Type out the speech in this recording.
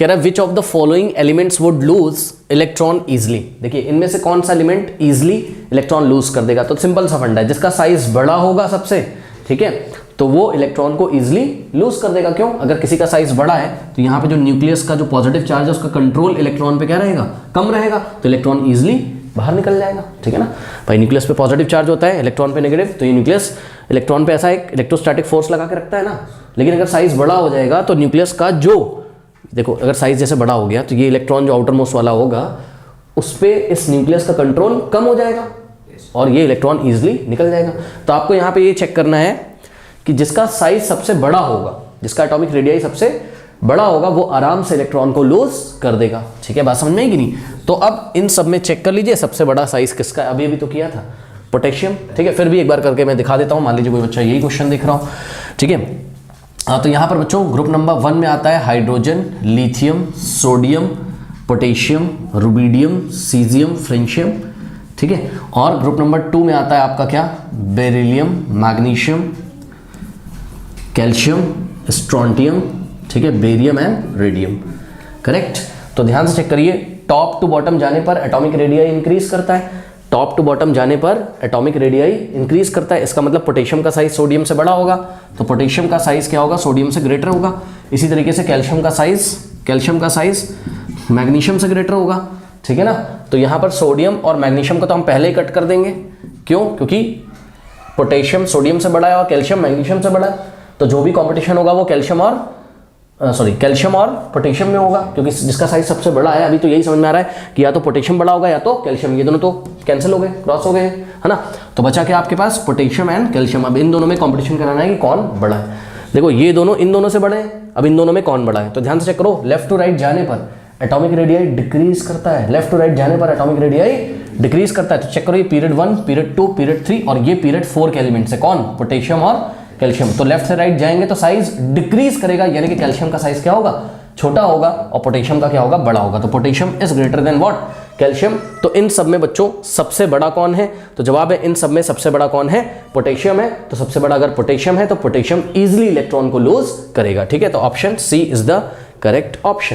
कह रहा है which of the following elements would lose electron easily. देखिए इनमें से कौन सा एलिमेंट इजिली इलेक्ट्रॉन लूज कर देगा, तो सिंपल सा फंडा है, जिसका साइज बड़ा होगा सबसे, ठीक है, तो वो इलेक्ट्रॉन को इजिली लूज कर देगा। क्यों? अगर किसी का साइज बड़ा है तो यहाँ पे जो न्यूक्लियस का जो पॉजिटिव चार्ज है उसका कंट्रोल इलेक्ट्रॉन पे क्या रहेगा, कम रहेगा, तो इलेक्ट्रॉन इजिली बाहर निकल जाएगा, ठीक है ना भाई। न्यूक्लियस पे पॉजिटिव चार्ज होता है, इलेक्ट्रॉन पे नेगेटिव, तो ये न्यूक्लियस इलेक्ट्रॉन पे ऐसा एक इलेक्ट्रोस्टैटिक फोर्स लगा के रखता है ना। लेकिन अगर साइज बड़ा हो जाएगा तो न्यूक्लियस का जो, देखो अगर साइज जैसे बड़ा हो गया तो ये इलेक्ट्रॉन जो आउटर मोस्ट वाला होगा उस पर इस न्यूक्लियस का कंट्रोल कम हो जाएगा और ये इलेक्ट्रॉन ईजिली निकल जाएगा। तो आपको यहाँ पे ये चेक करना है कि जिसका साइज सबसे बड़ा होगा, जिसका एटॉमिक रेडियाई सबसे बड़ा होगा, वो आराम से इलेक्ट्रॉन को लूज कर देगा, ठीक है, बात समझ में आई कि नहीं। तो अब इन सब में चेक कर लीजिए सबसे बड़ा साइज किसका है, अभी तो किया था पोटेशियम, ठीक है, फिर भी एक बार करके मैं दिखा देता हूँ। मान लीजिए कोई बच्चा यही क्वेश्चन देख रहा हो, ठीक है। तो यहाँ पर बच्चों ग्रुप नंबर 1 में आता है hydrogen, lithium, sodium, potassium, rubidium, caesium, francium, ठीक है। और ग्रुप नंबर 2 में आता है आपका क्या, बेरिलियम, मैग्नीशियम, कैल्शियम, स्ट्रोंटियम, ठीक है, बेरियम एंड रेडियम, करेक्ट। तो ध्यान से चेक करिए, टॉप टू बॉटम जाने पर एटॉमिक रेडियाई इंक्रीज करता है, टॉप टू बॉटम जाने पर एटॉमिक रेडियाई इंक्रीज करता है। इसका मतलब पोटेशियम का साइज सोडियम से बड़ा होगा, तो पोटेशियम का साइज क्या होगा, सोडियम से ग्रेटर होगा। इसी तरीके से कैल्शियम का साइज मैग्नीशियम से ग्रेटर होगा, ठीक है ना। तो यहाँ पर सोडियम और मैग्नीशियम को तो हम पहले ही कट कर देंगे, क्यों, क्योंकि पोटेशियम सोडियम से बड़ा है और कैल्शियम मैग्नीशियम से बड़ा है। तो जो भी कॉम्पिटिशन होगा वो कैल्शियम और पोटेशियम में होगा, क्योंकि जिसका साइज सबसे बड़ा है। अभी तो यही समझ में आ रहा है कि या तो पोटेशियम बड़ा होगा या तो कैल्शियम, ये दोनों तो कैंसिल हो गए, क्रॉस हो गए, है ना। तो बचा क्या आपके पास, पोटेशियम एंड कैल्शियम। अब इन दोनों में कॉम्पिटिशन कराना है कि कौन बड़ा है। देखो ये दोनों इन दोनों से बड़े हैं, अब इन दोनों में कौन बड़ा है। तो ध्यान से चेक करो, लेफ्ट टू राइट जाने पर एटॉमिक रेडियाई डिक्रीज करता है, लेफ्ट टू राइट जाने पर एटॉमिक रेडियाई डिक्रीज करता है। तो चेक करो ये पीरियड 1, पीरियड 2, पीरियड 3 और ये पीरियड 4 के एलिमेंट से कौन, पोटेशियम और कैल्शियम। तो लेफ्ट से राइट जाएंगे तो साइज डिक्रीज करेगा, यानी कि कैल्शियम का साइज क्या होगा, छोटा होगा, और पोटेशियम का क्या होगा, बड़ा होगा। तो potassium is greater than what, calcium. तो इन सब में बच्चों सबसे बड़ा कौन है, तो जवाब है इन सब में सबसे बड़ा कौन है, पोटेशियम है। तो सबसे बड़ा अगर पोटेशियम है तो पोटेशियम इजिली इलेक्ट्रॉन को लूज करेगा, ठीक है। तो option C is the correct option.